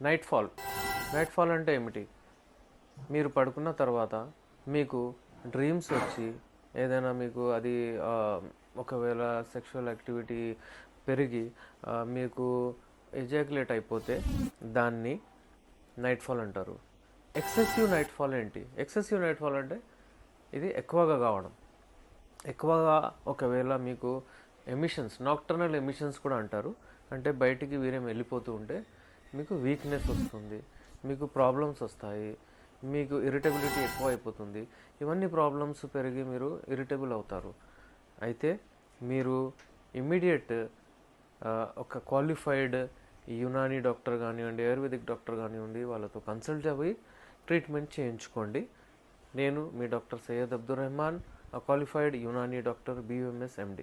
Night fall. Night fall అంటే ఏమిటి? మీరు పడుకున్న తర్వాత మీకు డ్రీమ్స్ వచ్చి ఏదైనా మీకు అది ఒకవేళ సెక్షువల్ యాక్టివిటీ పెరిగి మీకు ఎజాక్యులేట్ అయిపోతే దాన్ని నైట్ ఫాల్ అంటారు. ఎక్సెసివ్ నైట్ ఫాల్ ఏంటి? ఎక్సెసివ్ నైట్ ఫాల్ అంటే ఇది ఎక్కువగా కావడం. ఎక్కువగా ఒకవేళ మీకు ఎమిషన్స్, నాక్టర్నల్ ఎమిషన్స్ కూడా అంటారు. అంటే బయటికి వీరేం వెళ్ళిపోతూ ఉంటే మీకు వీక్నెస్ వస్తుంది, మీకు ప్రాబ్లమ్స్ వస్తాయి, మీకు ఇరిటబిలిటీ ఎక్కువ అయిపోతుంది. ఇవన్నీ ప్రాబ్లమ్స్ పెరిగి మీరు ఇరిటబుల్ అవుతారు. అయితే మీరు ఇమ్మీడియట్ ఒక క్వాలిఫైడ్ యునానీ డాక్టర్ కానివ్వండి, ఆయుర్వేదిక్ డాక్టర్ కానివ్వండి, వాళ్ళతో కన్సల్ట్ అయ్యి ట్రీట్మెంట్ చేయించుకోండి. నేను మీ doctor Syed Abdur Rehman, a qualified Unani doctor, BUMS MD.